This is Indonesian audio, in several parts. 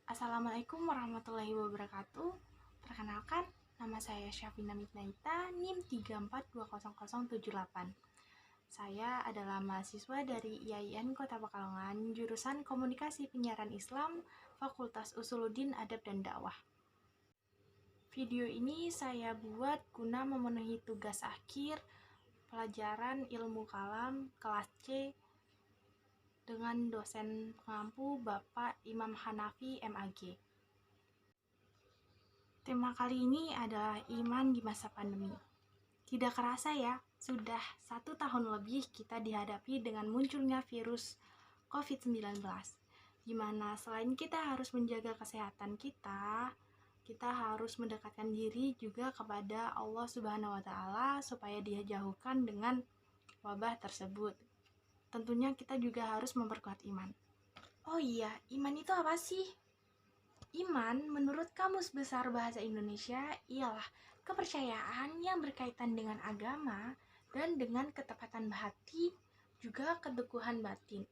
Assalamualaikum warahmatullahi wabarakatuh. Perkenalkan, nama saya Syafina Miknaita, NIM 34200078. Saya adalah mahasiswa dari IAIN Kota Pekalongan, jurusan Komunikasi Penyiaran Islam, Fakultas Usuluddin Adab dan Dakwah. Video ini saya buat guna memenuhi tugas akhir pelajaran ilmu kalam kelas C dengan dosen pengampu Bapak Imam Hanafi MAG. Tema kali ini adalah iman di masa pandemi. Tidak kerasa ya, sudah 1 tahun lebih kita dihadapi dengan munculnya virus COVID-19, di mana selain kita harus menjaga kesehatan kita harus mendekatkan diri juga kepada Allah Subhanahu wa Ta'ala supaya dia jauhkan dengan wabah tersebut. Tentunya kita juga harus memperkuat iman. Oh iya, iman itu apa sih? Iman, menurut Kamus Besar Bahasa Indonesia, ialah kepercayaan yang berkaitan dengan agama dan dengan ketepatan hati, juga keteguhan batin.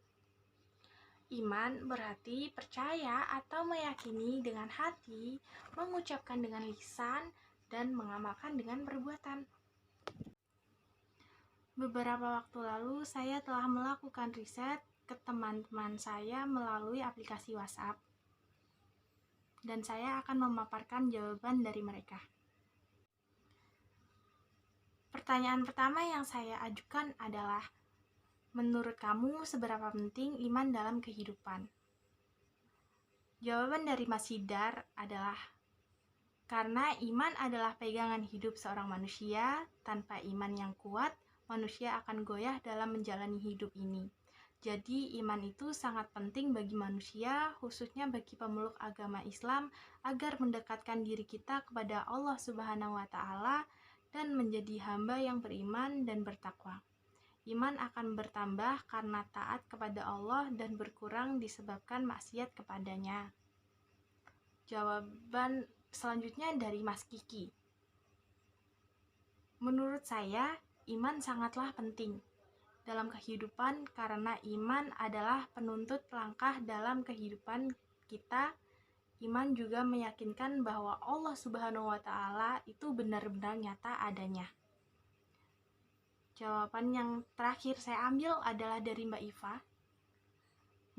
Iman berarti percaya atau meyakini dengan hati, mengucapkan dengan lisan, dan mengamalkan dengan perbuatan. Beberapa waktu lalu, saya telah melakukan riset ke teman-teman saya melalui aplikasi WhatsApp. Dan saya akan memaparkan jawaban dari mereka. Pertanyaan pertama yang saya ajukan adalah, menurut kamu seberapa penting iman dalam kehidupan? Jawaban dari Mas Hidar adalah, karena iman adalah pegangan hidup seorang manusia. Tanpa iman yang kuat, manusia akan goyah dalam menjalani hidup ini. Jadi iman itu sangat penting bagi manusia, khususnya bagi pemeluk agama Islam, agar mendekatkan diri kita kepada Allah Subhanahu wa Ta'ala dan menjadi hamba yang beriman dan bertakwa. Iman akan bertambah karena taat kepada Allah dan berkurang disebabkan maksiat kepadanya. Jawaban selanjutnya dari Mas Kiki. Menurut saya, iman sangatlah penting dalam kehidupan karena iman adalah penuntut langkah dalam kehidupan kita. Iman juga meyakinkan bahwa Allah Subhanahu wa Ta'ala itu benar-benar nyata adanya. Jawaban yang terakhir saya ambil adalah dari Mbak Iva.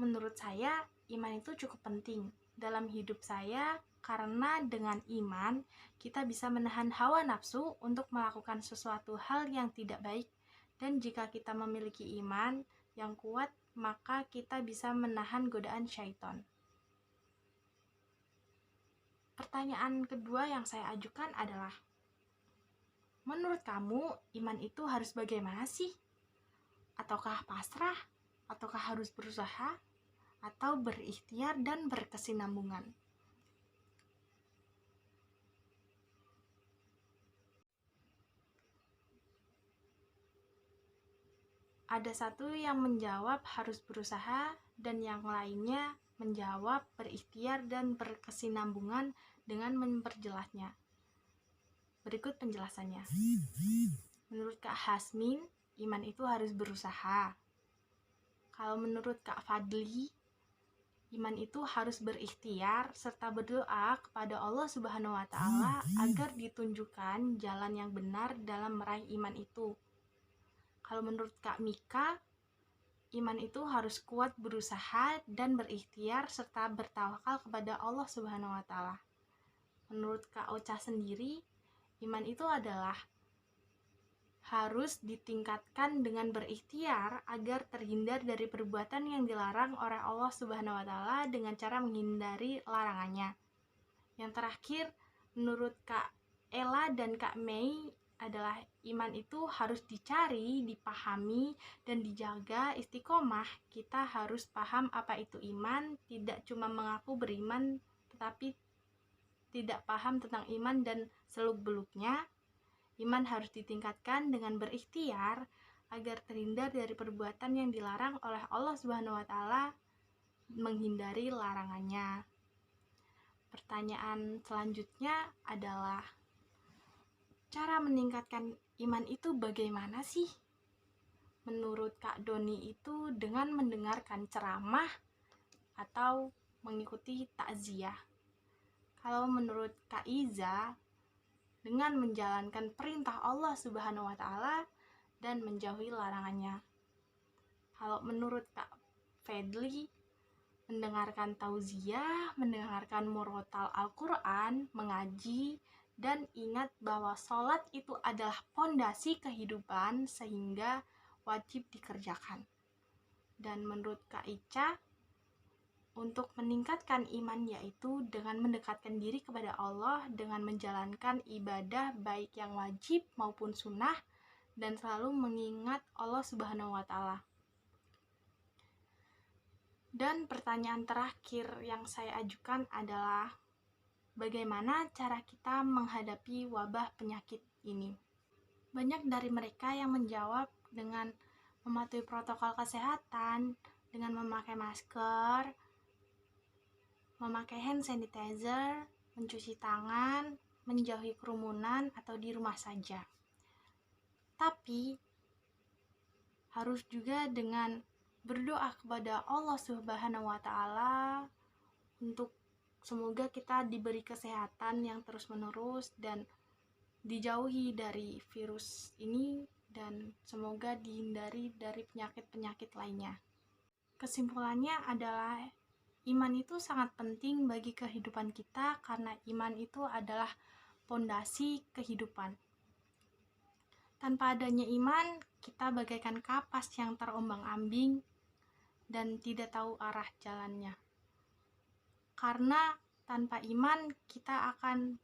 Menurut saya, iman itu cukup penting dalam hidup saya karena dengan iman kita bisa menahan hawa nafsu untuk melakukan sesuatu hal yang tidak baik, dan jika kita memiliki iman yang kuat maka kita bisa menahan godaan syaitan. Pertanyaan kedua yang saya ajukan adalah, menurut kamu iman itu harus bagaimana sih? Ataukah pasrah? Ataukah harus berusaha? Atau berikhtiar dan berkesinambungan? Ada satu yang menjawab harus berusaha dan yang lainnya menjawab berikhtiar dan berkesinambungan dengan memperjelasnya. Berikut penjelasannya. Menurut Kak Hasmin, iman itu harus berusaha. Kalau menurut Kak Fadli, iman itu harus berikhtiar serta berdoa kepada Allah Subhanahu wa Ta'ala agar ditunjukkan jalan yang benar dalam meraih iman itu. Kalau menurut Kak Mika, iman itu harus kuat berusaha dan berikhtiar serta bertawakal kepada Allah Subhanahu wa Ta'ala. Menurut Kak Ocha sendiri, iman itu adalah harus ditingkatkan dengan berikhtiar agar terhindar dari perbuatan yang dilarang oleh Allah Subhanahu wa Ta'ala dengan cara menghindari larangannya. Yang terakhir, menurut Kak Ella dan Kak Mei adalah iman itu harus dicari, dipahami, dan dijaga istiqomah. Kita harus paham apa itu iman, tidak cuma mengaku beriman tetapi tidak paham tentang iman dan seluk-beluknya. Iman harus ditingkatkan dengan berikhtiar agar terhindar dari perbuatan yang dilarang oleh Allah Subhanahu wa Ta'ala, menghindari larangannya. Pertanyaan selanjutnya adalah, cara meningkatkan iman itu bagaimana sih? Menurut Kak Doni itu dengan mendengarkan ceramah atau mengikuti takziah. Kalau menurut Kak Iza, dengan menjalankan perintah Allah Subhanahu wa Ta'ala dan menjauhi larangannya. Kalau menurut Kak Fedli, mendengarkan tauziah, mendengarkan murotal Al-Quran, mengaji, dan ingat bahwa sholat itu adalah pondasi kehidupan sehingga wajib dikerjakan. Dan menurut Kak Ica, untuk meningkatkan iman yaitu dengan mendekatkan diri kepada Allah dengan menjalankan ibadah baik yang wajib maupun sunnah dan selalu mengingat Allah Subhanahu wa Ta'ala. Dan pertanyaan terakhir yang saya ajukan adalah bagaimana cara kita menghadapi wabah penyakit ini? Banyak dari mereka yang menjawab dengan mematuhi protokol kesehatan, dengan memakai masker, memakai hand sanitizer, mencuci tangan, menjauhi kerumunan atau di rumah saja. Tapi harus juga dengan berdoa kepada Allah Subhanahu wa Ta'ala untuk semoga kita diberi kesehatan yang terus-menerus dan dijauhi dari virus ini dan semoga dihindari dari penyakit-penyakit lainnya. Kesimpulannya adalah iman itu sangat penting bagi kehidupan kita karena iman itu adalah pondasi kehidupan. Tanpa adanya iman, kita bagaikan kapas yang terombang-ambing dan tidak tahu arah jalannya. Karena tanpa iman, kita akan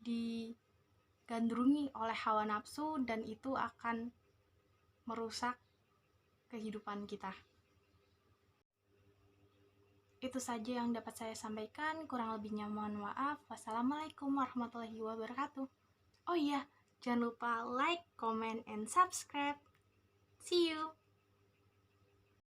digandrungi oleh hawa nafsu dan itu akan merusak kehidupan kita. Itu saja yang dapat saya sampaikan, kurang lebihnya mohon maaf. Wassalamualaikum warahmatullahi wabarakatuh. Oh iya, jangan lupa like, comment, and subscribe. See you!